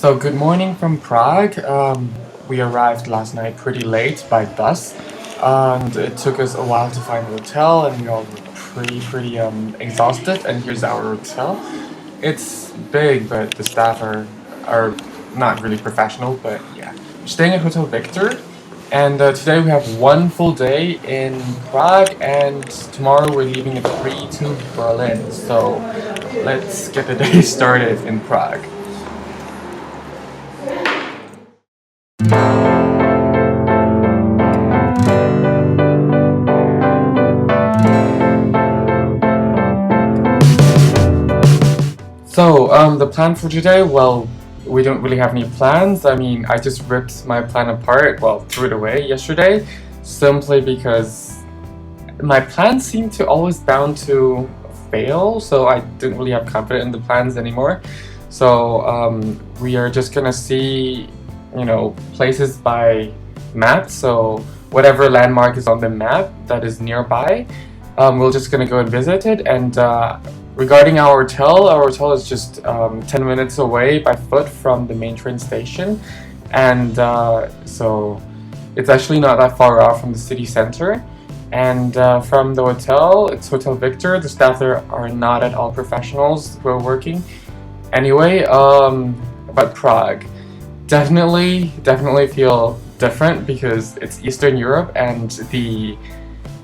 So good morning from Prague. We arrived last night pretty late by bus, and it took us a while to find a hotel, and we all were pretty exhausted. And here's our hotel. It's big, but the staff are not really professional. But yeah, we're staying at Hotel Victor, and today we have one full day in Prague, and tomorrow we're leaving at 3 to Berlin. So let's get the day started in Prague. So, the plan for today, well, we don't really have any plans. I mean, I just ripped my plan apart, well, threw it away yesterday, simply because my plans seem to always bound to fail, so I didn't really have confidence in the plans anymore. So, we are just gonna see, places by map, so whatever landmark is on the map that is nearby, we're just gonna go and visit it. And regarding our hotel is just 10 minutes away by foot from the main train station, and so it's actually not that far off from the city center. And from the hotel, it's Hotel Victor. The staff there are not at all professionals who are working. Anyway, but Prague definitely feel different because it's Eastern Europe, and the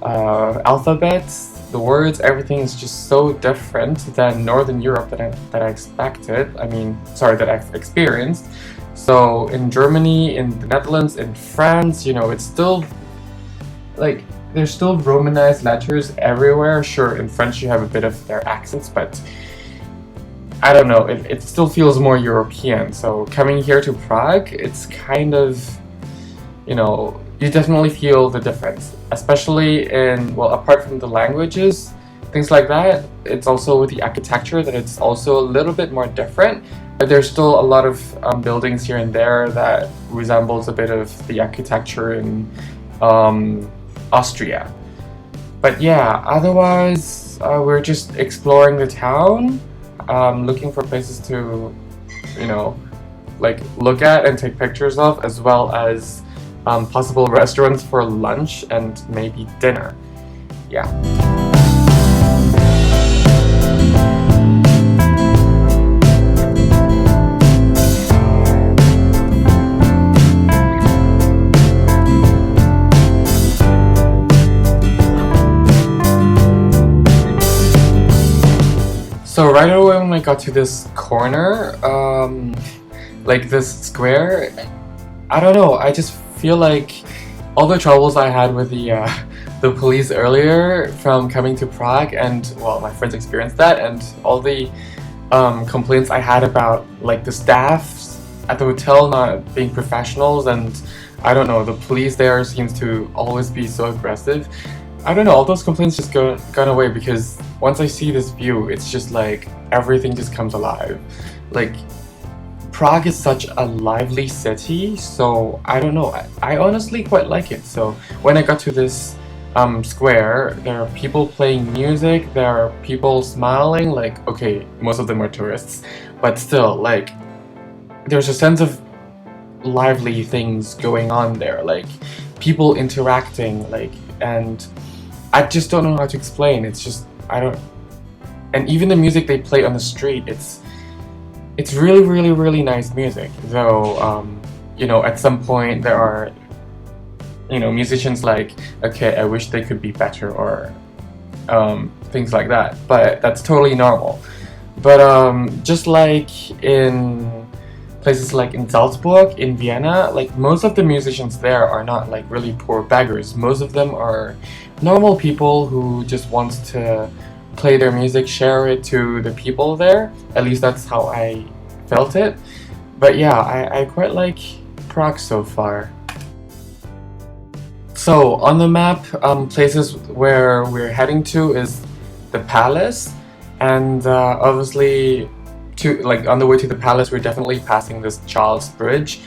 alphabets, the words, everything is just so different than Northern Europe that I expected. That I've experienced. So in Germany, in the Netherlands, in France, it's still like there's still Romanized letters everywhere. Sure, in French you have a bit of their accents, but I don't know. It still feels more European. So coming here to Prague, it's kind of, you definitely feel the difference, especially apart from the languages, things like that. It's also with the architecture that it's also a little bit more different, but there's still a lot of buildings here and there that resembles a bit of the architecture in Austria. But yeah, otherwise we're just exploring the town, looking for places to, look at and take pictures of, as well as possible restaurants for lunch and maybe dinner. Yeah. So right away when I got to this corner, this square, I don't know, I just feel like all the troubles I had with the police earlier from coming to Prague, and well, my friends experienced that, and all the complaints I had about the staff at the hotel not being professionals, and I don't know, the police there seems to always be so aggressive. I don't know, all those complaints just gone away, because once I see this view, it's just everything just comes alive. Prague is such a lively city, so I don't know, I honestly quite like it. So when I got to this square, there are people playing music, there are people smiling, okay, most of them are tourists, but still, there's a sense of lively things going on there, people interacting, and I just don't know how to explain. It's just, and even the music they play on the street, it's really nice music, though, at some point there are, musicians okay, I wish they could be better, or things like that, but that's totally normal. But just in places in Salzburg, in Vienna, most of the musicians there are not really poor beggars. Most of them are normal people who just want to play their music, share it to the people there. At least that's how I felt it. But yeah, I quite like Prague so far. So on the map, places where we're heading to is the palace, and obviously on the way to the palace we're definitely passing this Charles Bridge,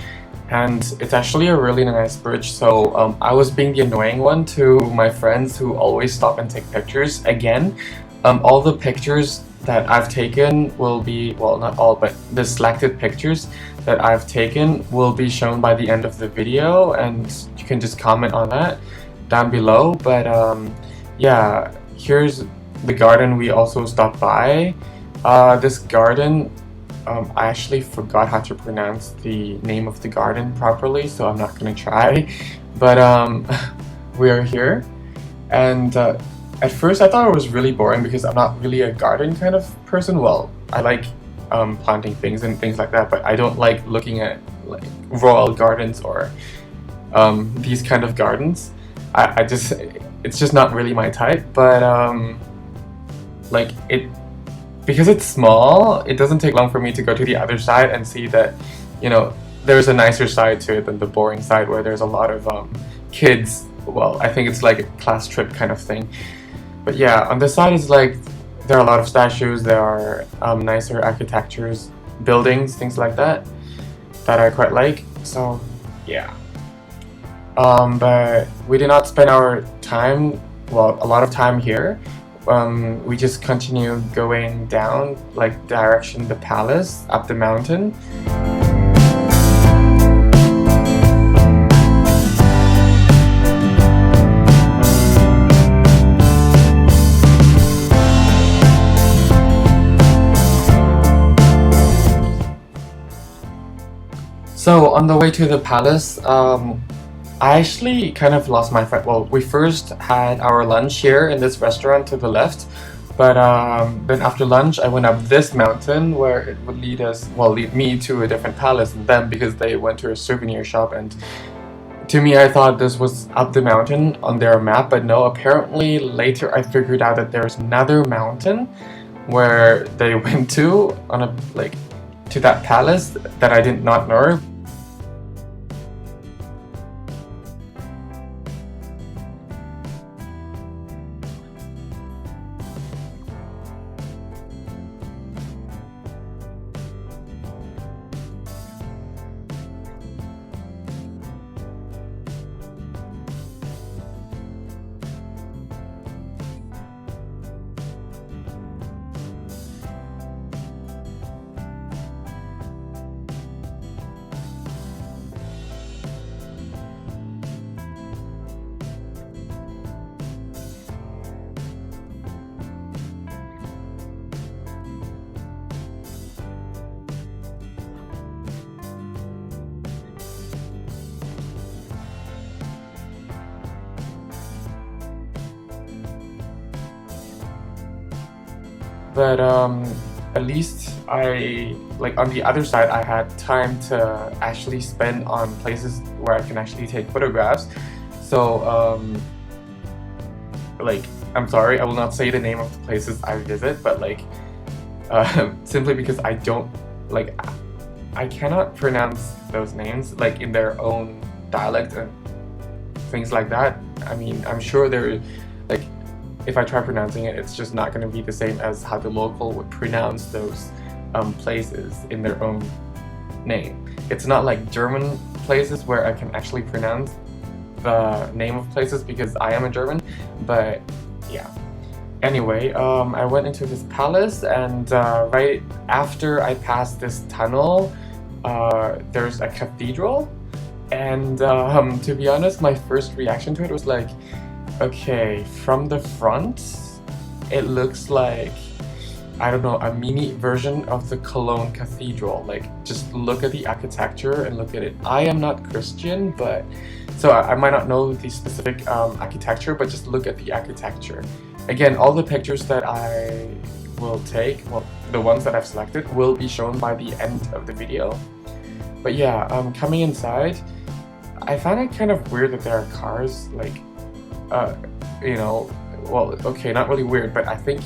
and it's actually a really nice bridge. So I was being the annoying one to my friends who always stop and take pictures. Again, all the pictures that I've taken will be, well, not all, but the selected pictures that I've taken will be shown by the end of the video, and you can just comment on that down below. But yeah, here's the garden we also stopped by. This garden, I actually forgot how to pronounce the name of the garden properly, so I'm not gonna try. But we are here, and at first I thought it was really boring because I'm not really a garden kind of person. Well, I like planting things and things like that, but I don't like looking at like royal gardens or these kind of gardens. I just, it's just not really my type. But like because it's small, it doesn't take long for me to go to the other side and see that, you know, there's a nicer side to it than the boring side where there's a lot of kids. Well, I think it's like a class trip kind of thing. But yeah, on this side is like, there are a lot of statues, there are nicer architectures, buildings, things like that I quite like. So yeah. But we did not spend our time, well, a lot of time here. We just continue going down, like direction the palace, up the mountain. So on the way to the palace, I actually kind of lost my friend. Well, we first had our lunch here in this restaurant to the left, but then after lunch I went up this mountain where it would lead us, well, lead me to a different palace than them because they went to a souvenir shop. And to me, I thought this was up the mountain on their map, but no, apparently later I figured out that there's another mountain where they went to on a, like, to that palace that I did not know. But at least I, like, on the other side, I had time to actually spend on places where I can actually take photographs. So like, I'm sorry, I will not say the name of the places I visit, but like simply because I don't, like, I cannot pronounce those names like in their own dialect and things like that. I mean, I'm sure they're like, if I try pronouncing it, it's just not going to be the same as how the local would pronounce those places in their own name. It's not like German places where I can actually pronounce the name of places because I am a German, but yeah. Anyway, I went into this palace, and right after I passed this tunnel, there's a cathedral. And to be honest, my first reaction to it was like, okay, from the front, it looks like, I don't know, a mini version of the Cologne Cathedral. Like, just look at the architecture and look at it. I am not Christian, but so I might not know the specific architecture, but just look at the architecture. Again, all the pictures that I will take, well, the ones that I've selected, will be shown by the end of the video. But yeah, coming inside, I found it kind of weird that there are cars, like, you know, well, okay, not really weird, but I think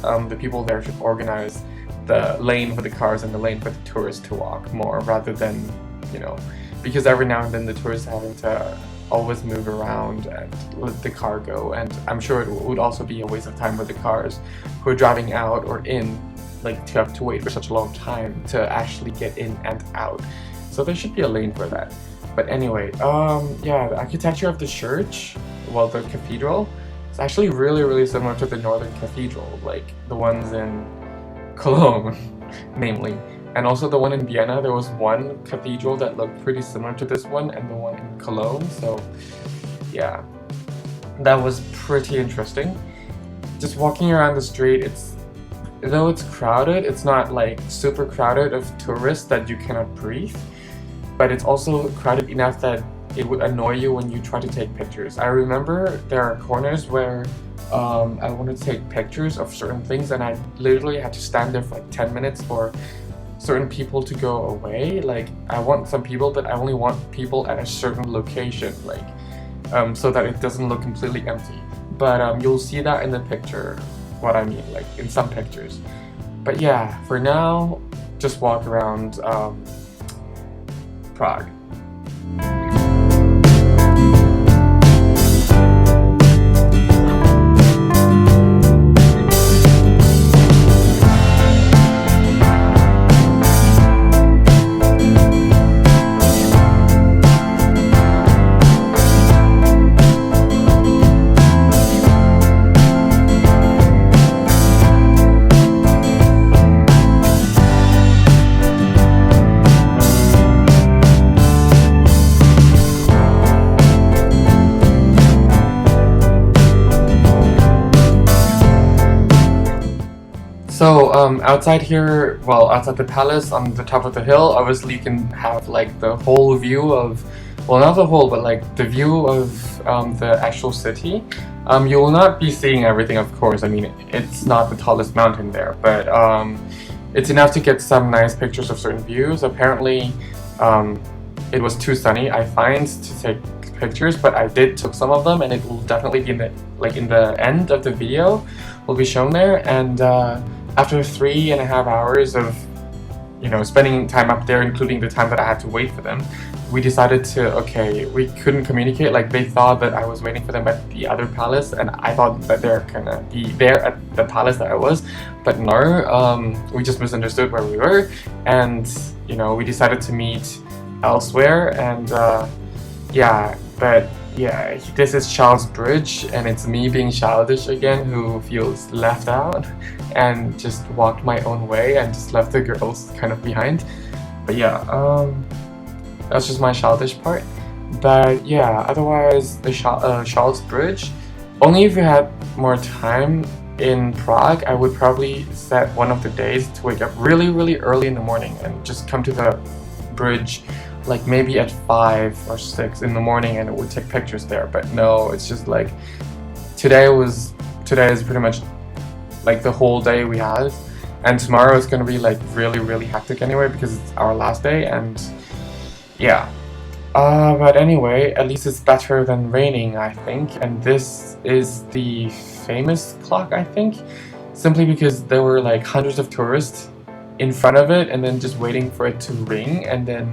the people there should organize the lane for the cars and the lane for the tourists to walk more, rather than, you know, because every now and then the tourists are having to always move around and let the car go, and I'm sure it would also be a waste of time for the cars who are driving out or in, like, to have to wait for such a long time to actually get in and out. So there should be a lane for that. But anyway, yeah, the architecture of the church, well, the cathedral, it's actually really, really similar to the northern cathedral, like the ones in Cologne, namely. And also the one in Vienna, there was one cathedral that looked pretty similar to this one, and the one in Cologne, so yeah, that was pretty interesting. Just walking around the street, though it's crowded, it's not like super crowded of tourists that you cannot breathe, but it's also crowded enough that it would annoy you when you try to take pictures. I remember there are corners where I wanted to take pictures of certain things, and I literally had to stand there for like 10 minutes for certain people to go away. Like, I want some people, but I only want people at a certain location, like so that it doesn't look completely empty. But you'll see that in the picture, what I mean, like in some pictures. But yeah, for now, just walk around Prague. So outside here, well, outside the palace on the top of the hill, obviously you can have like the whole view of, well, not the whole, but like the view of the actual city. You will not be seeing everything, of course. I mean, it's not the tallest mountain there, but it's enough to get some nice pictures of certain views. Apparently, it was too sunny, I find, to take pictures, but I took some of them, and it will definitely be in the end of the video will be shown there. And after 3.5 hours of spending time up there, including the time that I had to wait for them, we decided to, okay, we couldn't communicate. Like, they thought that I was waiting for them at the other palace, and I thought that they're gonna be there at the palace that I was, but no, we just misunderstood where we were, and we decided to meet elsewhere. And yeah, but yeah, this is Charles Bridge, and it's me being childish again, who feels left out and just walked my own way and just left the girls kind of behind. But yeah, that's just my childish part. But yeah, otherwise, the Charles Bridge, only if you had more time in Prague, I would probably set one of the days to wake up really, really early in the morning and just come to the bridge like maybe at 5 or 6 in the morning, and it would take pictures there. But no, it's just like today is pretty much like the whole day we had, and tomorrow is gonna be like really, really hectic anyway because it's our last day. And yeah, but anyway, at least it's better than raining, I think. And this is the famous clock, I think, simply because there were like hundreds of tourists in front of it and then just waiting for it to ring, and then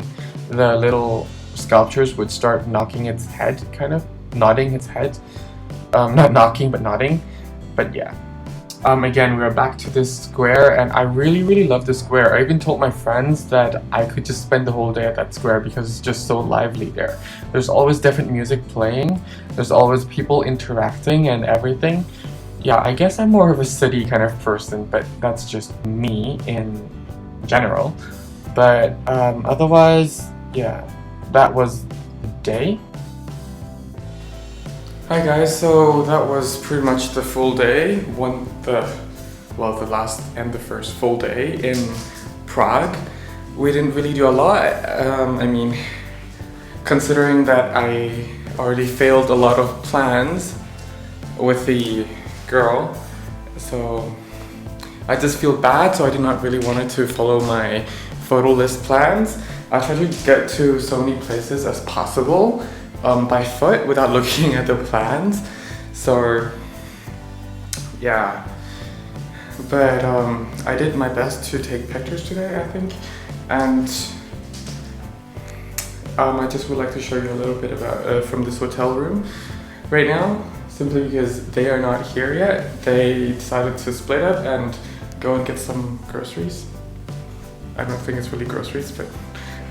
the little sculptures would start knocking its head, kind of nodding its head, not knocking but nodding. But yeah, again, we're back to this square, and I really, really love this square. I even told my friends that I could just spend the whole day at that square because it's just so lively there. There's always different music playing, there's always people interacting and everything. Yeah, I guess I'm more of a city kind of person, but that's just me in general. But otherwise, yeah, that was the day. Hi guys, so that was pretty much the full day, the last and the first full day in Prague. We didn't really do a lot. I mean, considering that I already failed a lot of plans with the girl, so I just feel bad, so I did not really want to follow my photo list plans. I tried to get to so many places as possible by foot without looking at the plans. So yeah, but I did my best to take pictures today, I think. And I just would like to show you a little bit about from this hotel room right now, simply because they are not here yet. They decided to split up and go and get some groceries. I don't think it's really groceries, but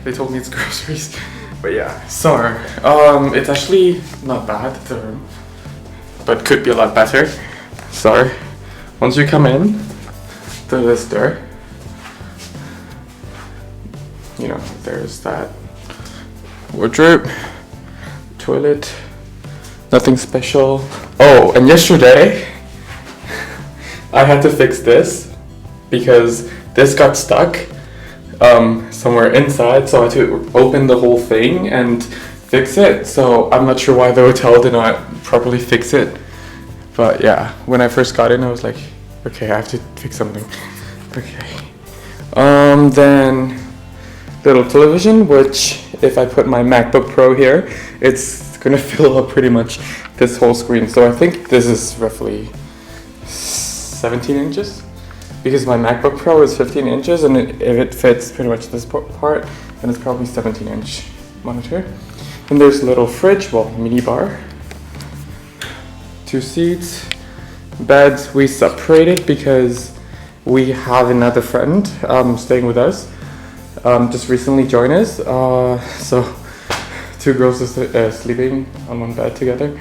they told me it's groceries. But yeah, so it's actually not bad, the room, but could be a lot better. So once you come in to this door, you know, there's that wardrobe, toilet, nothing special. Oh, and yesterday I had to fix this because this got stuck somewhere inside, so I had to open the whole thing and fix it. So I'm not sure why the hotel did not properly fix it, but yeah, when I first got in I was like, okay, I have to fix something. Okay. Then little television, which if I put my MacBook Pro here, it's gonna fill up pretty much this whole screen. So I think this is roughly 17 inches because my MacBook Pro is 15 inches, and if it fits pretty much this part, then it's probably 17-inch monitor. And there's a little fridge, well, mini bar, 2 seats, beds. We separated because we have another friend staying with us, just recently joined us. So 2 girls are sleeping on one bed together.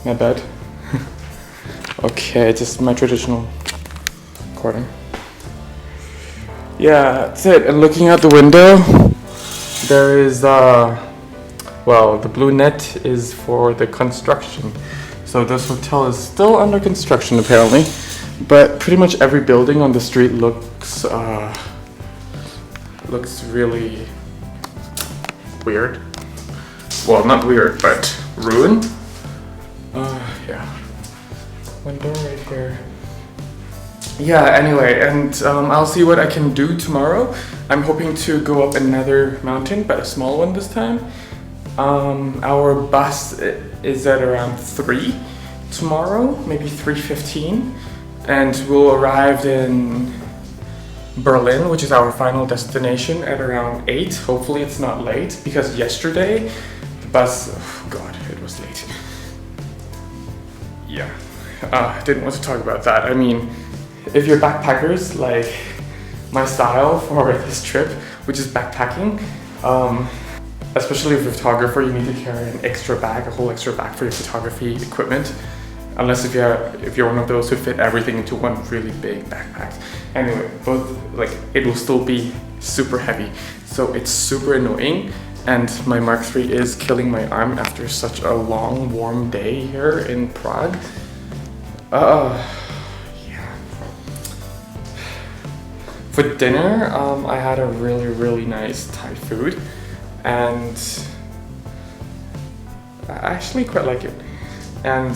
My bed. Okay, just my traditional corner. Yeah, that's it. And looking out the window, there is well, the blue net is for the construction. So this hotel is still under construction apparently, but pretty much every building on the street looks really weird. Well, not weird, but ruined. Yeah. Window right here. Yeah, anyway, and I'll see what I can do tomorrow. I'm hoping to go up another mountain, but a small one this time. Our bus is at around 3 tomorrow, maybe 3:15, and we'll arrive in Berlin, which is our final destination, at around 8. Hopefully it's not late, because yesterday the bus, oh god, it was late. Yeah, I didn't want to talk about that. I mean, if you're backpackers, like my style for this trip, which is backpacking, especially if you're a photographer, you need to carry an extra bag, a whole extra bag for your photography equipment. Unless if you're one of those who fit everything into one really big backpack. Anyway, both, like, it will still be super heavy, so it's super annoying. And my Mark III is killing my arm after such a long, warm day here in Prague. Yeah. For dinner, I had a really nice Thai food, and I actually quite like it. And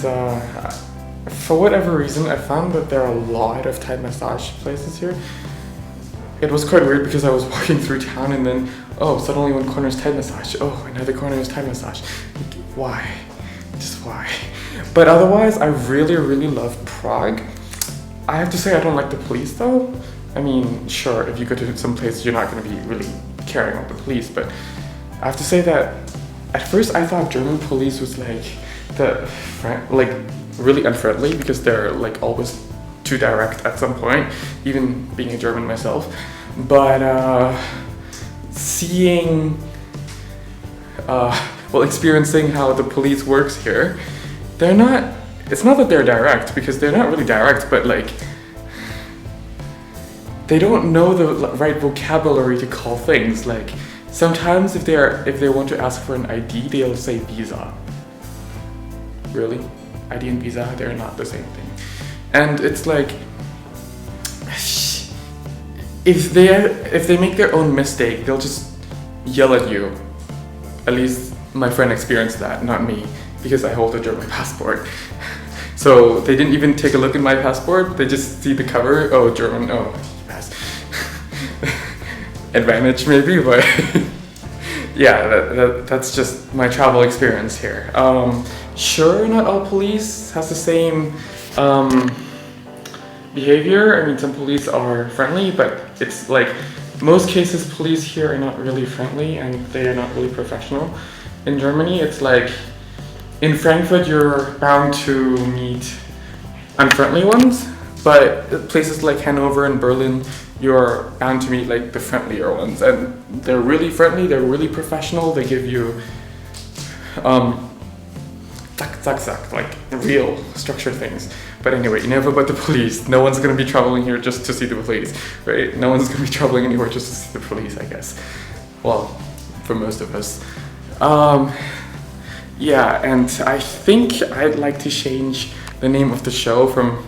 for whatever reason, I found that there are a lot of Thai massage places here. It was quite weird because I was walking through town and then, oh, suddenly one corner is Thai massage. Oh, another corner is Thai massage. Why? Just why? But otherwise, I really love Prague. I have to say I don't like the police though. I mean, sure, if you go to some place, you're not going to be really caring about the police, but I have to say that at first I thought German police was like really unfriendly because they're like always too direct at some point, even being a German myself. But experiencing how the police works here, it's not that they're direct, because they're not really direct, but like they don't know the right vocabulary to call things. Like sometimes if they want to ask for an ID, they'll say visa. Really? ID and visa, they're not the same thing. And it's like, if they make their own mistake, they'll just yell at you. At least my friend experienced that, not me, because I hold a German passport. So they didn't even take a look at my passport, they just see the cover, oh, German, oh, pass. Advantage maybe, but yeah, that's just my travel experience here. Sure, not all police has the same behavior. I mean, some police are friendly, but it's like most cases police here are not really friendly and they are not really professional. In Germany, it's like in Frankfurt you're bound to meet unfriendly ones, but places like Hanover and Berlin, you're bound to meet like the friendlier ones, and they're really friendly, they're really professional, they give you like real structured things. But anyway, enough about the police. No one's gonna be traveling here just to see the police, right? No one's gonna be traveling anywhere just to see the police, I guess. Well, for most of us. Yeah, and I think I'd like to change the name of the show from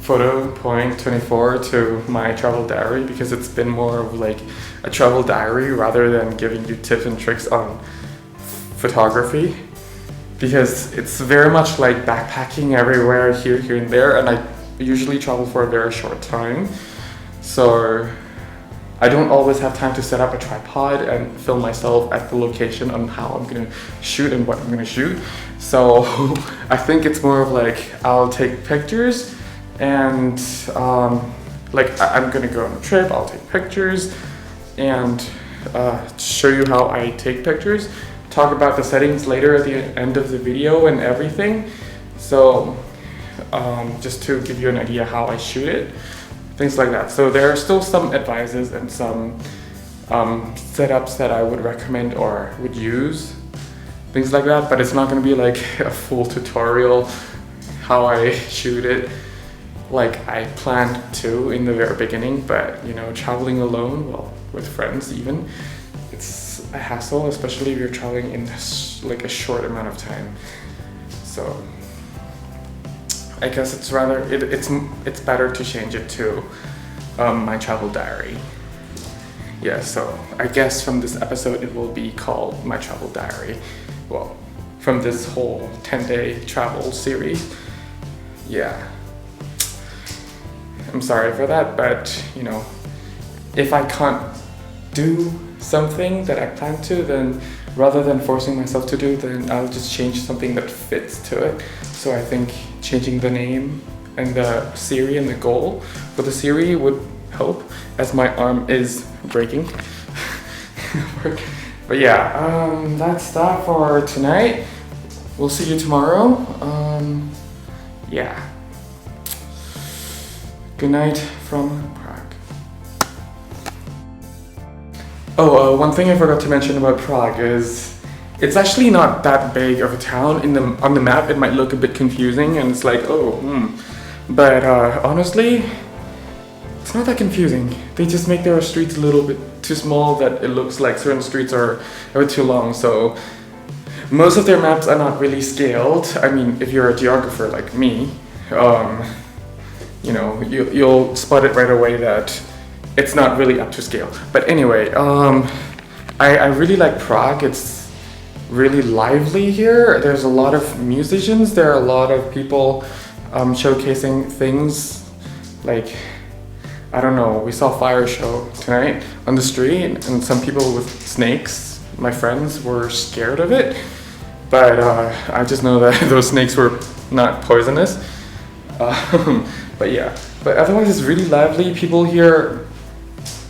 Photo.24 to My Travel Diary, because it's been more of like a travel diary rather than giving you tips and tricks on photography, because it's very much like backpacking everywhere, here and there, and I usually travel for a very short time, so I don't always have time to set up a tripod and film myself at the location on how I'm gonna shoot and what I'm gonna shoot. So I think it's more of like I'll take pictures and like I'm gonna go on a trip, I'll take pictures and show you how I take pictures, talk about the settings later at the end of the video and everything. So just to give you an idea how I shoot it. Things like that. So there are still some advices and some setups that I would recommend or would use, things like that, but it's not going to be like a full tutorial how I shoot it like I planned to in the very beginning. But you know, traveling alone, well, with friends even, it's a hassle, especially if you're traveling in like a short amount of time. So I guess it's rather, it's better to change it to My Travel Diary. Yeah, so I guess from this episode it will be called My Travel Diary. Well, from this whole 10-day travel series. Yeah. I'm sorry for that, but you know, if I can't do something that I plan to, then rather than forcing myself to do, then I'll just change something that fits to it. So I think changing the name and the series and the goal for the series would help, as my arm is breaking. But yeah, that's that for tonight. We'll see you tomorrow. Yeah. Good night from Prague. Oh, one thing I forgot to mention about Prague is it's actually not that big of a town. On the map it might look a bit confusing and it's like, but honestly, it's not that confusing. They just make their streets a little bit too small that it looks like certain streets are a bit too long. So most of their maps are not really scaled. I mean, if you're a geographer like me, you know, you'll spot it right away that it's not really up to scale. But anyway, I really like Prague. It's really lively here. There's a lot of musicians. There are a lot of people showcasing things. Like, I don't know, we saw a fire show tonight on the street and some people with snakes, my friends, were scared of it. But I just know that those snakes were not poisonous. But yeah, but otherwise it's really lively. People here,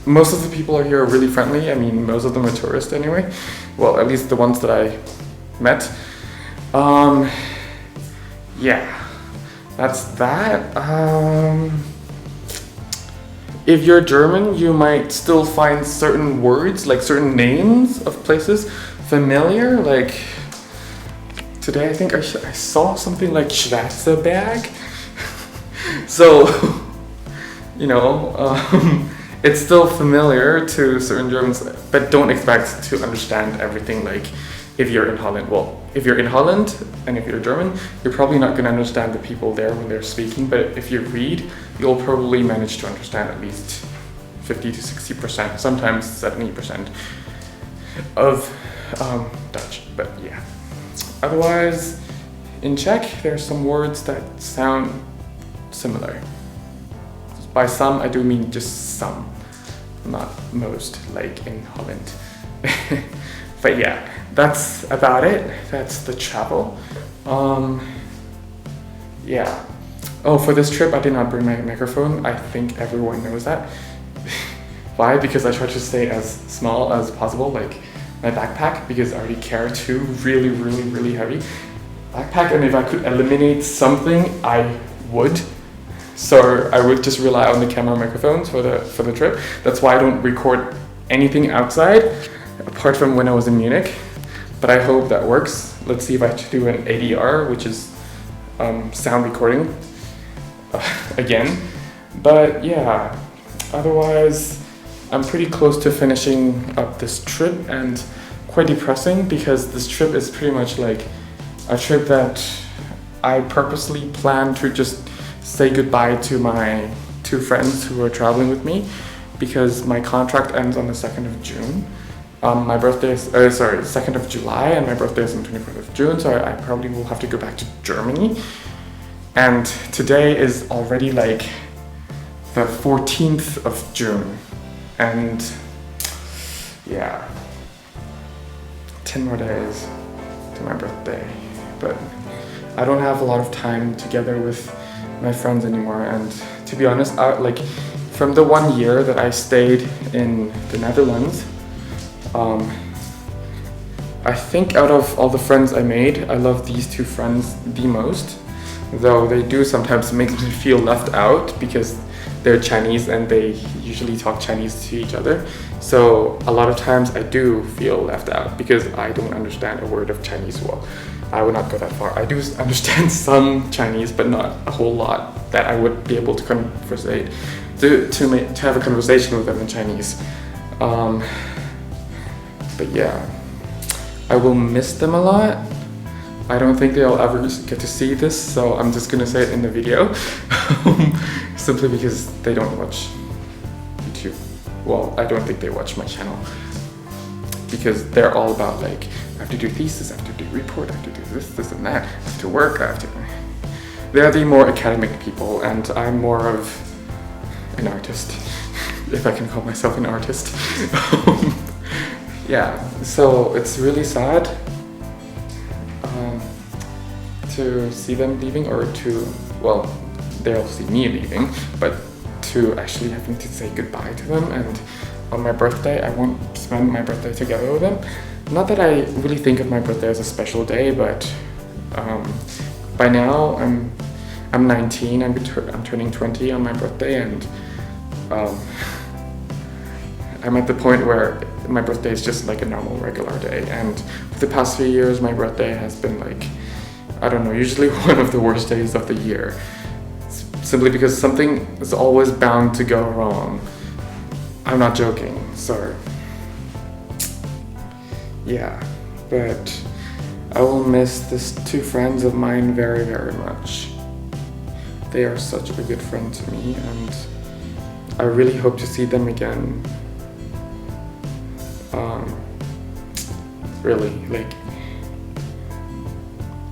most of the people are here really friendly. I mean, most of them are tourists anyway. Well, at least the ones that I met. Yeah, that's that. If you're German, you might still find certain words, like certain names of places familiar. Like today, I think I saw something like Schwarzenberg. So, you know, it's still familiar to certain Germans, but don't expect to understand everything. Like if you're in Holland, well, if you're in Holland and if you're German, you're probably not going to understand the people there when they're speaking, but if you read, you'll probably manage to understand at least 50 to 60%, sometimes 70% of Dutch, but yeah. Otherwise, in Czech, there are some words that sound similar. By some, I do mean just some, not most, like in Holland. But yeah, that's about it. That's the travel. Yeah. Oh, for this trip, I did not bring my microphone. I think everyone knows that. Why? Because I try to stay as small as possible, like my backpack, because I already carry two really heavy backpack, and if I could eliminate something, I would. So I would just rely on the camera microphones for the trip. That's why I don't record anything outside, apart from when I was in Munich. But I hope that works. Let's see if I have to do an ADR, which is sound recording again. But yeah, otherwise, I'm pretty close to finishing up this trip, and quite depressing because this trip is pretty much like a trip that I purposely planned to just say goodbye to my 2 friends who are traveling with me, because my contract ends on the 2nd of June. My birthday is, 2nd of July, and my birthday is on the 24th of June, so I probably will have to go back to Germany. And today is already like the 14th of June, and yeah, 10 more days to my birthday. But I don't have a lot of time together with my friends anymore, and to be honest, like from the 1 year that I stayed in the Netherlands, I think out of all the friends I made, I love these 2 friends the most, though they do sometimes make me feel left out because they're Chinese and they usually talk Chinese to each other. So a lot of times I do feel left out because I don't understand a word of Chinese well. I would not go that far. I do understand some Chinese, but not a whole lot that I would be able to conversate, to have a conversation with them in Chinese. But yeah, I will miss them a lot. I don't think they'll ever get to see this, so I'm just gonna say it in the video. Simply because they don't watch YouTube. Well, I don't think they watch my channel, because they're all about like, I have to do thesis, I have to do report, I have to do this and that, I have to work, I have to... They're the more academic people, and I'm more of an artist, if I can call myself an artist. Yeah, so it's really sad to see them leaving, or to, well, they'll see me leaving, but to actually having to say goodbye to them. And on my birthday, I won't spend my birthday together with them. Not that I really think of my birthday as a special day, but by now I'm 19, I'm turning 20 on my birthday, and I'm at the point where my birthday is just like a normal regular day. And for the past few years, my birthday has been like, I don't know, usually one of the worst days of the year. Simply because something is always bound to go wrong. I'm not joking, so yeah, but I will miss these 2 friends of mine very, very much. They are such a good friend to me, and I really hope to see them again. Really, like,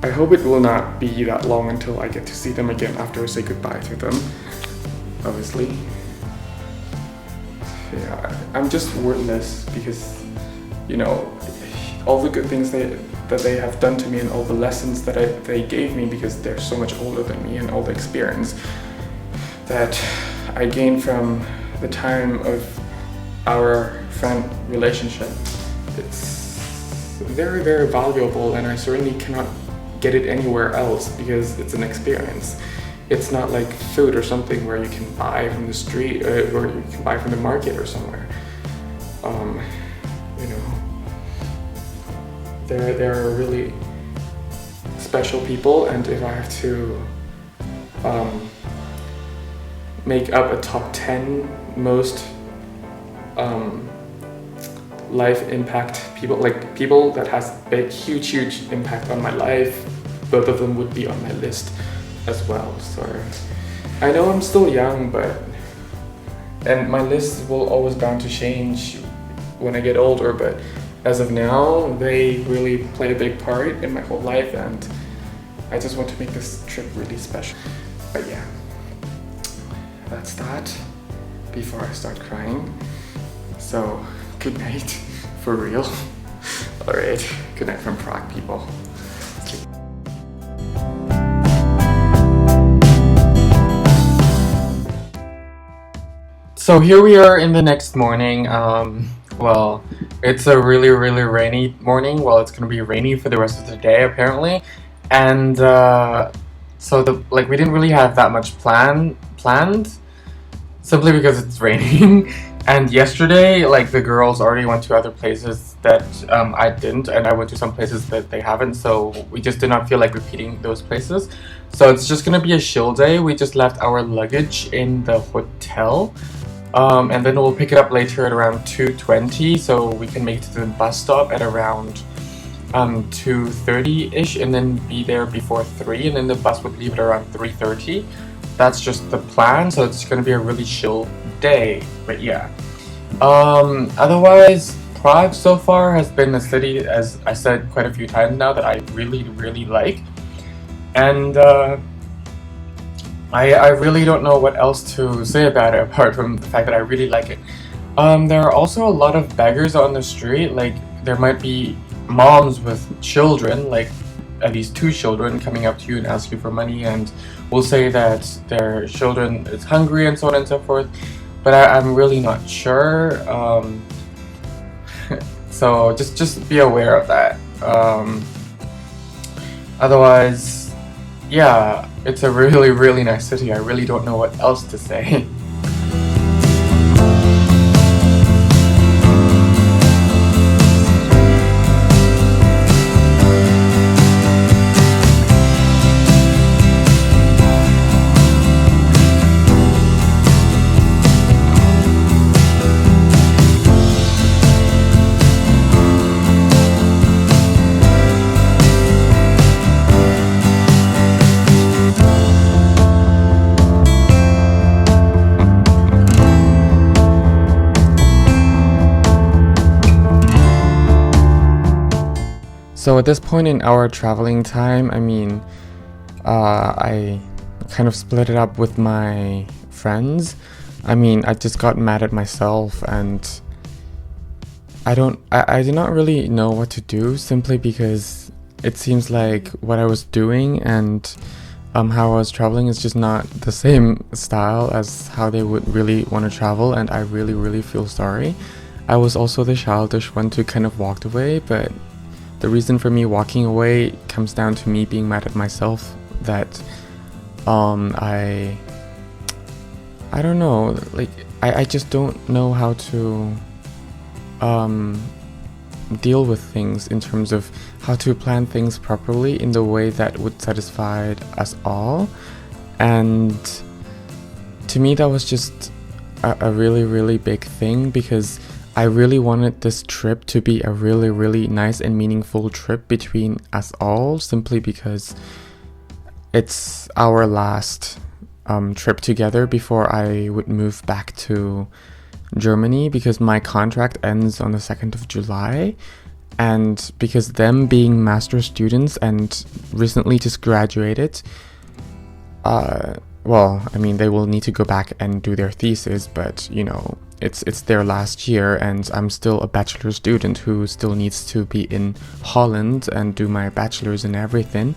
I hope it will not be that long until I get to see them again after I say goodbye to them, obviously. Yeah, I'm just wordless because, you know, all the good things that they have done to me, and all the lessons that they gave me, because they're so much older than me, and all the experience that I gained from the time of our friend relationship. It's very, very valuable, and I certainly cannot get it anywhere else because it's an experience. It's not like food or something where you can buy from the street, or you can buy from the market or somewhere. You know, they're really special people, and if I have to make up a top 10 most life impact people, like people that has big, huge impact on my life, both of them would be on my list as well. So I know I'm still young, and my list will always bound to change when I get older, but as of now, they really play a big part in my whole life, and I just want to make this trip really special. But yeah, that's that before I start crying. So good night, for real. Alright, good night from Prague, people. So here we are in the next morning. Well, it's a really rainy morning. Well, it's gonna be rainy for the rest of the day apparently, and so we didn't really have that much planned, simply because it's raining. And yesterday, like, the girls already went to other places that I didn't, and I went to some places that they haven't, so we just did not feel like repeating those places. So it's just gonna be a chill day. We just left our luggage in the hotel, And then we'll pick it up later at around 2:20, so we can make it to the bus stop at around 2:30-ish, and then be there before 3, and then the bus would leave at around 3:30. That's just the plan, so it's gonna be a really chill day, but yeah. Otherwise, Prague so far has been a city, as I said quite a few times now, that I really, really like. And I really don't know what else to say about it apart from the fact that I really like it. There are also a lot of beggars on the street. Like, there might be moms with children, like at least 2 children, coming up to you and ask you for money, and will say that their children is hungry and so on and so forth. But I'm really not sure. So just be aware of that. Otherwise, yeah, it's a really, really nice city. I really don't know what else to say. So at this point in our traveling time, I mean, I kind of split it up with my friends. I mean, I just got mad at myself, and I did not really know what to do, simply because it seems like what I was doing and how I was traveling is just not the same style as how they would really want to travel, and I really, really feel sorry. I was also the childish one to kind of walked away, but the reason for me walking away comes down to me being mad at myself that I don't know, like I just don't know how to deal with things in terms of how to plan things properly in the way that would satisfy us all. And to me that was just a really, really big thing, because I really wanted this trip to be a really, really nice and meaningful trip between us all, simply because it's our last trip together before I would move back to Germany, because my contract ends on the 2nd of July. And because them being master students and recently just graduated, well, I mean, they will need to go back and do their thesis, but you know, it's their last year, and I'm still a bachelor student who still needs to be in Holland and do my bachelor's and everything.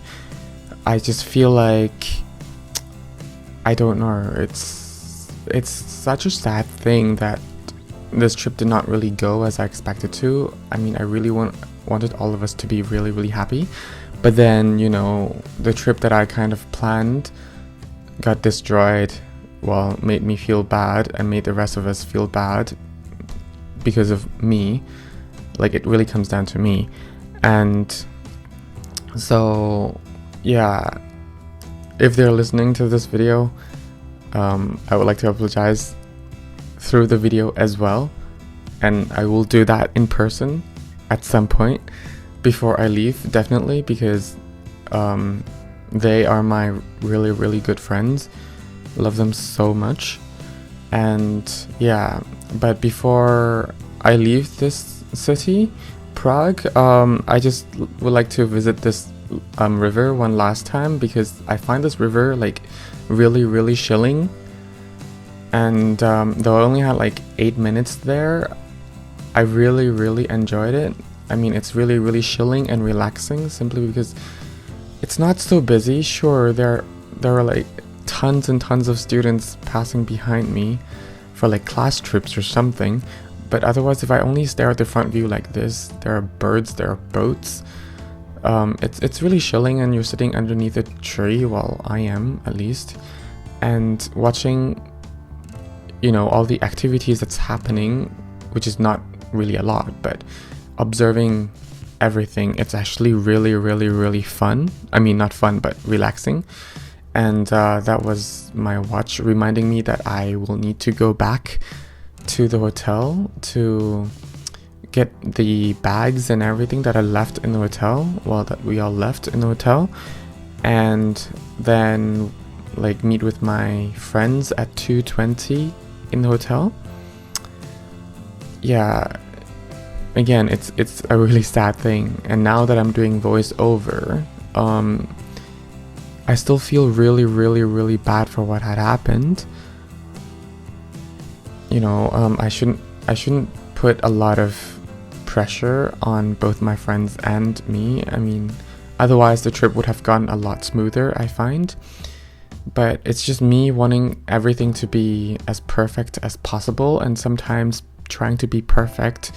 I just feel like, I don't know, it's such a sad thing that this trip did not really go as I expected to. I mean, I really wanted all of us to be really, really happy, but then, you know, the trip that I kind of planned got destroyed. Well, made me feel bad and made the rest of us feel bad because of me. Like, it really comes down to me. And so, yeah, if they're listening to this video, I would like to apologize through the video as well. And I will do that in person at some point before I leave, definitely, because they are my really, really good friends. Love them so much. And yeah, but before I leave this city, Prague, I just would like to visit this river one last time, because I find this river like really, really chilling. And though I only had like 8 minutes there, I really, really enjoyed it. I mean, it's really, really chilling and relaxing, simply because it's not so busy. Sure, there are like tons and tons of students passing behind me for like class trips or something, but otherwise, if I only stare at the front view like this, there are birds, there are boats. It's really chilling, and you're sitting underneath a tree, well, I am at least, and watching, you know, all the activities that's happening, which is not really a lot, but observing everything. It's actually really, really, really fun. I mean, not fun, but relaxing. And that was my watch reminding me that I will need to go back to the hotel to get the bags and everything that I left in the hotel, that we all left in the hotel, and then like meet with my friends at 2:20 in the hotel. Yeah, again, it's a really sad thing, and now that I'm doing voiceover, I still feel really, really, really bad for what had happened. I shouldn't put a lot of pressure on both my friends and me. I mean, otherwise the trip would have gone a lot smoother, I find. But it's just me wanting everything to be as perfect as possible, and sometimes trying to be perfect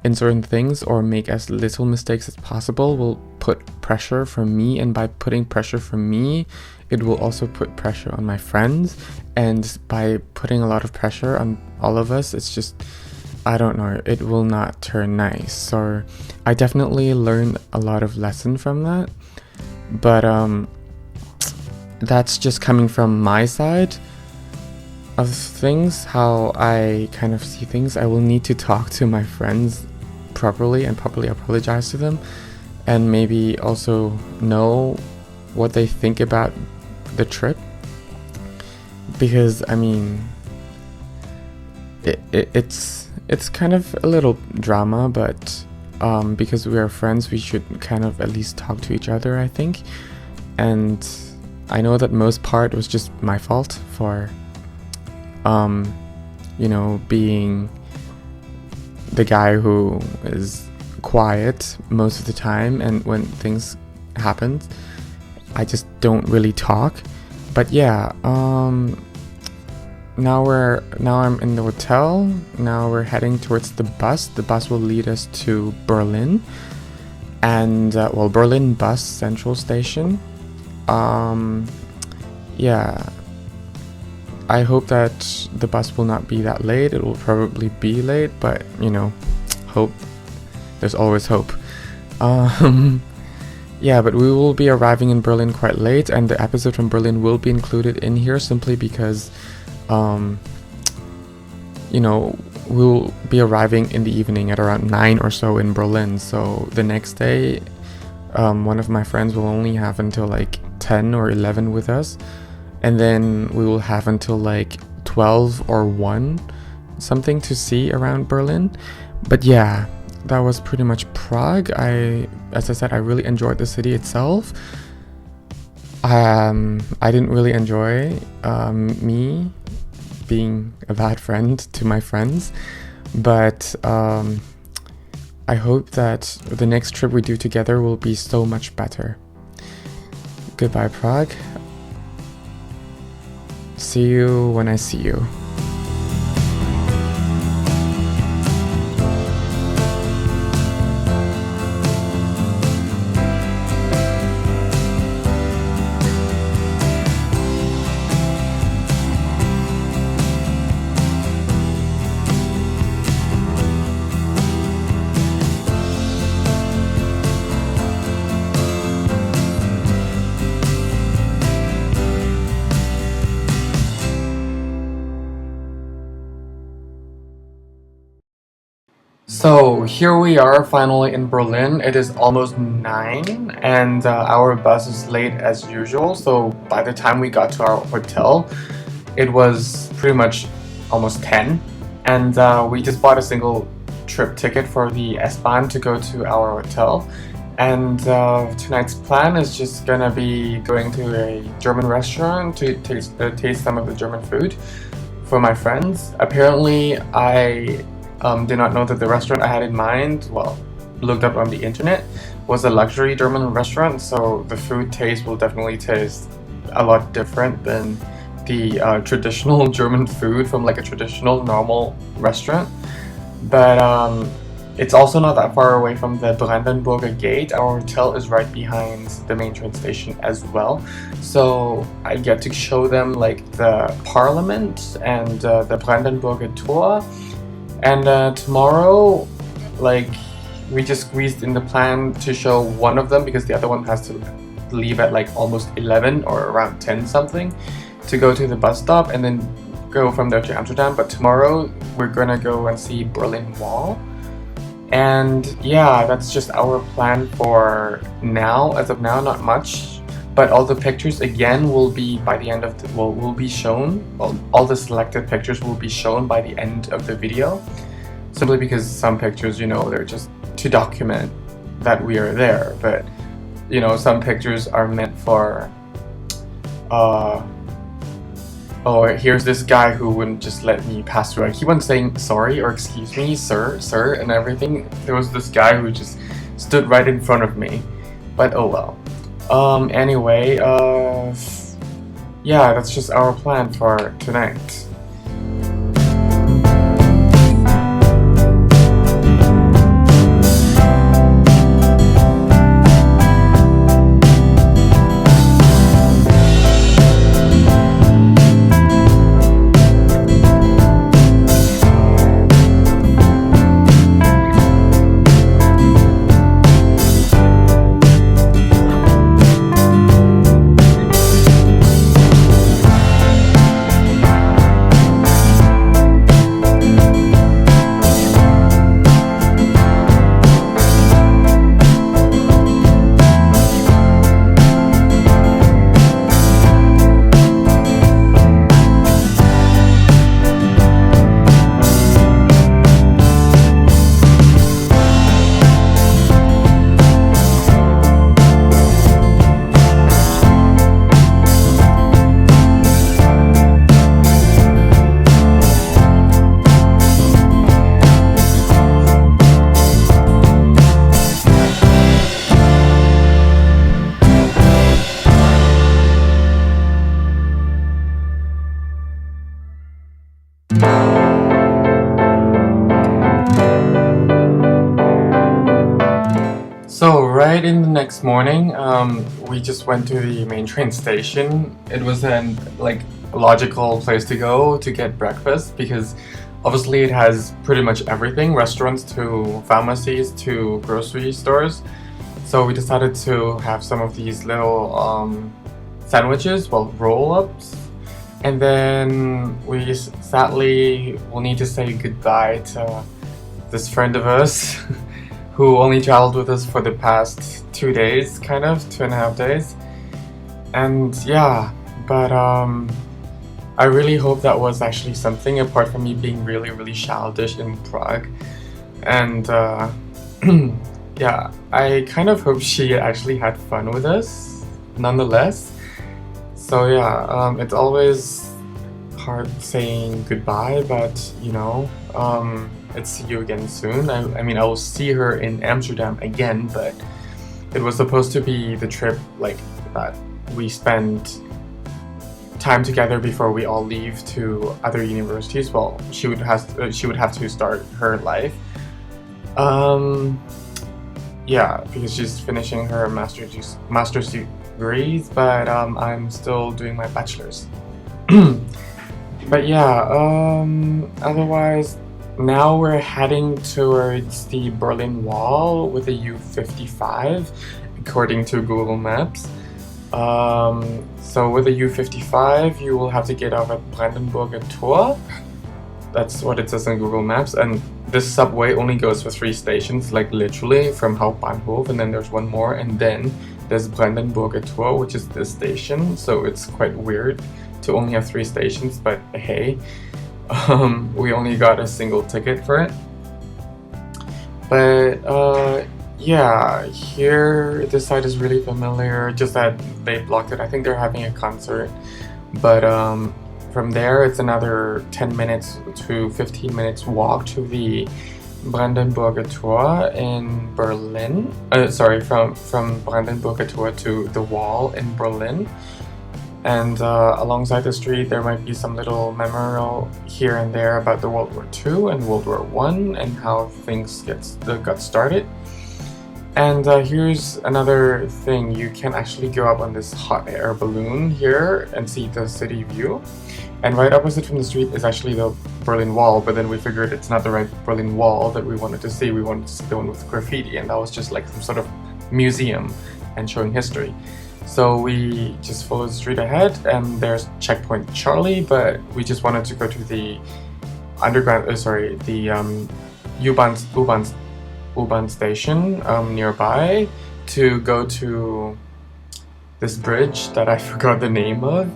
in certain things or make as little mistakes as possible will put pressure from me, and by putting pressure from me, it will also put pressure on my friends, and by putting a lot of pressure on all of us, it's just, I don't know, it will not turn nice. So I definitely learned a lot of lesson from that, but that's just coming from my side of things, how I kind of see things. I will need to talk to my friends properly and properly apologize to them, and maybe also know what they think about the trip, because I mean it's kind of a little drama, but because we are friends, we should kind of at least talk to each other, I think. And I know that most part was just my fault for being the guy who is quiet most of the time, and when things happen I just don't really talk. But yeah, now I'm in the hotel. Now we're heading towards the bus. The bus will lead us to Berlin, and Berlin bus central station. Yeah, I hope that the bus will not be that late. It will probably be late, but hope. There's always hope. Yeah, but we will be arriving in Berlin quite late, and the episode from Berlin will be included in here simply because, we'll be arriving in the evening at around 9 or so in Berlin. So the next day, one of my friends will only have until like 10 or 11 with us, and then we will have until like 12 or 1 something to see around Berlin. But yeah, that was pretty much Prague. As I said, I really enjoyed the city itself. I didn't really enjoy me being a bad friend to my friends, but I hope that the next trip we do together will be so much better. Goodbye, Prague. See you when I see you. So here we are finally in Berlin. It is almost 9 and our bus is late as usual. So by the time we got to our hotel, it was pretty much almost 10. And we just bought a single trip ticket for the S-Bahn to go to our hotel. And tonight's plan is just gonna be going to a German restaurant to taste some of the German food for my friends. Apparently, I did not know that the restaurant I had in mind, looked up on the internet, was a luxury German restaurant, so the food taste will definitely taste a lot different than the traditional German food from like a traditional normal restaurant. But it's also not that far away from the Brandenburger Gate. Our hotel is right behind the main train station as well, so I get to show them like the Parliament and the Brandenburger Tor. And tomorrow, we just squeezed in the plan to show one of them because the other one has to leave at like almost 11 or around 10 something to go to the bus stop, and then go from there to Amsterdam, but tomorrow we're gonna go and see Berlin Wall. And yeah, that's just our plan for now. As of now, not much. But all the pictures again will be by the end of the, will be shown. All the selected pictures will be shown by the end of the video. Simply because some pictures, you know, they're just to document that we are there. But, you know, some pictures are meant for, oh, here's this guy who wouldn't just let me pass through. I keep on saying sorry or excuse me, sir, and everything. There was this guy who just stood right in front of me. But oh well. Anyway, yeah, that's just our plan for tonight. So right in the next morning, we just went to the main train station. It was a logical place to go to get breakfast because obviously it has pretty much everything, restaurants to pharmacies to grocery stores. So we decided to have some of these little sandwiches, well, roll-ups. And then we sadly will need to say goodbye to this friend of us who only traveled with us for the past 2 days, kind of, 2.5 days. And yeah, but I really hope that was actually something apart from me being really childish in Prague. And yeah, I kind of hope she actually had fun with us, nonetheless. So yeah, it's always hard saying goodbye, but you know, let's see you again soon. I mean, I will see her in Amsterdam again, but it was supposed to be the trip like that we spend time together before we all leave to other universities. Well, she would have to start her life. Yeah, because she's finishing her master's degrees, but I'm still doing my bachelor's. But yeah, otherwise, now we're heading towards the Berlin Wall with the U55, according to Google Maps. So with the U55, you will have to get off at Brandenburger Tor. That's what it says on Google Maps, and this subway only goes for 3 stations, like literally from Hauptbahnhof, and then there's one more, and then there's Brandenburger Tor, which is this station. So it's quite weird to only have 3 stations, but hey, we only got a single ticket for it. But yeah, here this side is really familiar, just that they blocked it. I think they're having a concert, but from there it's another 10 minutes to 15 minutes walk to the Brandenburger Tor in Berlin. Sorry, from Brandenburger Tor to the wall in Berlin. And alongside the street there might be some little memorial here and there about the World War II and World War I and how things got started. And here's another thing, you can actually go up on this hot air balloon here and see the city view. And right opposite from the street is actually the Berlin Wall, but then we figured it's not the right Berlin Wall that we wanted to see. We wanted to see the one with graffiti, and that was just like some sort of museum and showing history. So we just followed the street ahead, and there's checkpoint Charlie, but we just wanted to go to the underground, U-Bahn station nearby to go to this bridge that I forgot the name of.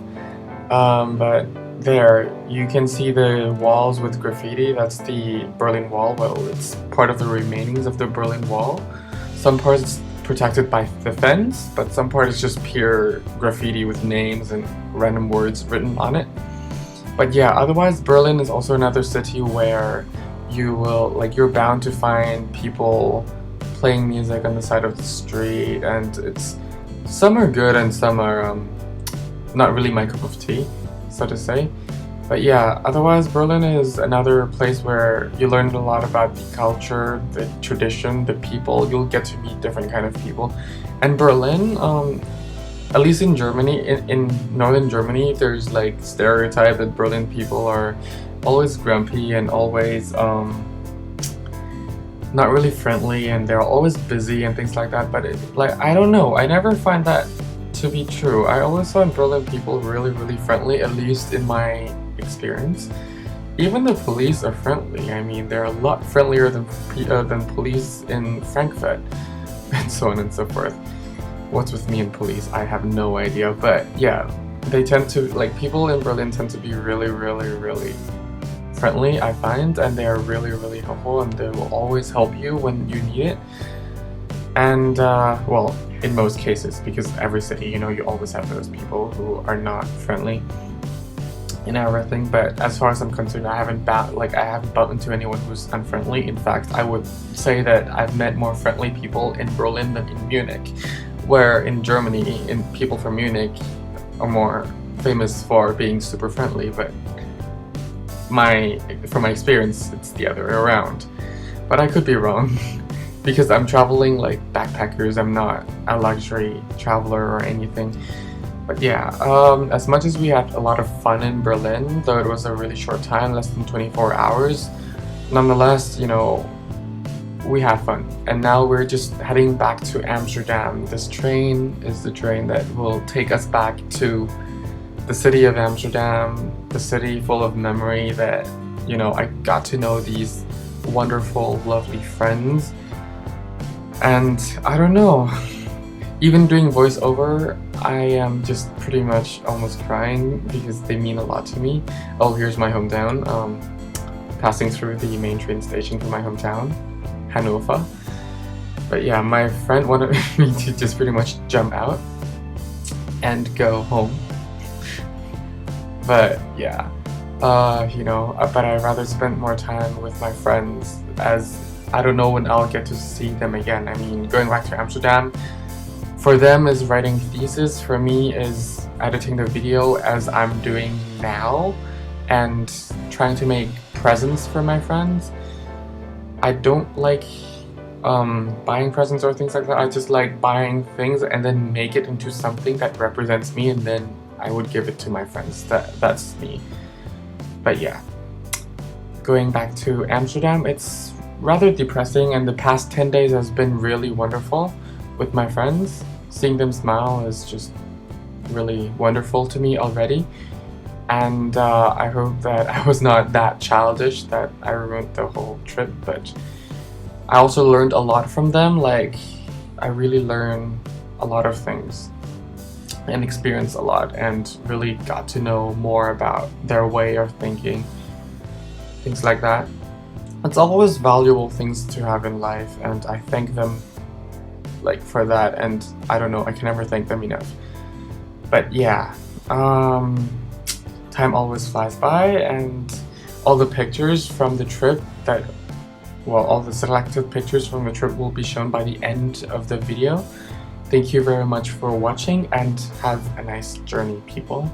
But there, you can see the walls with graffiti. That's the Berlin Wall. Well, it's part of the remainings of the Berlin Wall. Some parts protected by the fence, but some part is just pure graffiti with names and random words written on it. But yeah, otherwise Berlin is also another city where you're bound to find people playing music on the side of the street, and some are good and some are not really my cup of tea, so to say. But yeah, otherwise Berlin is another place where you learn a lot about the culture, the tradition, the people. You'll get to meet different kind of people. And Berlin, at least in Germany, in northern Germany, there's like stereotype that Berlin people are always grumpy and always not really friendly, and they're always busy and things like that. But I don't know, I never find that to be true. I always find Berlin people really, really friendly, at least in my experience. Even the police are friendly. I mean, they're a lot friendlier than police in Frankfurt, and so on and so forth. What's with me and police? I have no idea. But yeah, they tend to, people in Berlin tend to be really, really, really friendly, I find, and they are really, really helpful, and they will always help you when you need it. And well, in most cases, because every city, you always have those people who are not friendly and everything. But as far as I'm concerned, I haven't bumped into anyone who's unfriendly. In fact, I would say that I've met more friendly people in Berlin than in Munich, where in Germany, people from Munich are more famous for being super friendly. But from my experience, it's the other way around. But I could be wrong. Because I'm traveling like backpackers, I'm not a luxury traveler or anything. But yeah, as much as we had a lot of fun in Berlin, though it was a really short time, less than 24 hours, nonetheless, we had fun. And now we're just heading back to Amsterdam. This train is the train that will take us back to the city of Amsterdam, the city full of memory that, I got to know these wonderful, lovely friends. And I don't know, even doing voiceover, I am just pretty much almost crying because they mean a lot to me. Oh, here's my hometown, passing through the main train station for my hometown, Hanover. But yeah, my friend wanted me to just pretty much jump out and go home. But yeah, but I'd rather spend more time with my friends, as I don't know when I'll get to see them again. I mean, going back to Amsterdam, for them is writing thesis, for me is editing the video as I'm doing now, and trying to make presents for my friends. I don't like buying presents or things like that. I just like buying things and then make it into something that represents me, and then I would give it to my friends. That's me. But yeah, going back to Amsterdam, it's rather depressing, and the past 10 days has been really wonderful with my friends. Seeing them smile is just really wonderful to me already. And I hope that I was not that childish that I ruined the whole trip, but I also learned a lot from them. I really learned a lot of things and experienced a lot, and really got to know more about their way of thinking, things like that. It's always valuable things to have in life, and I thank them for that, and I don't know, I can never thank them enough. But yeah, time always flies by, and all the pictures from the trip all the selected pictures from the trip will be shown by the end of the video. Thank you very much for watching, and have a nice journey, people.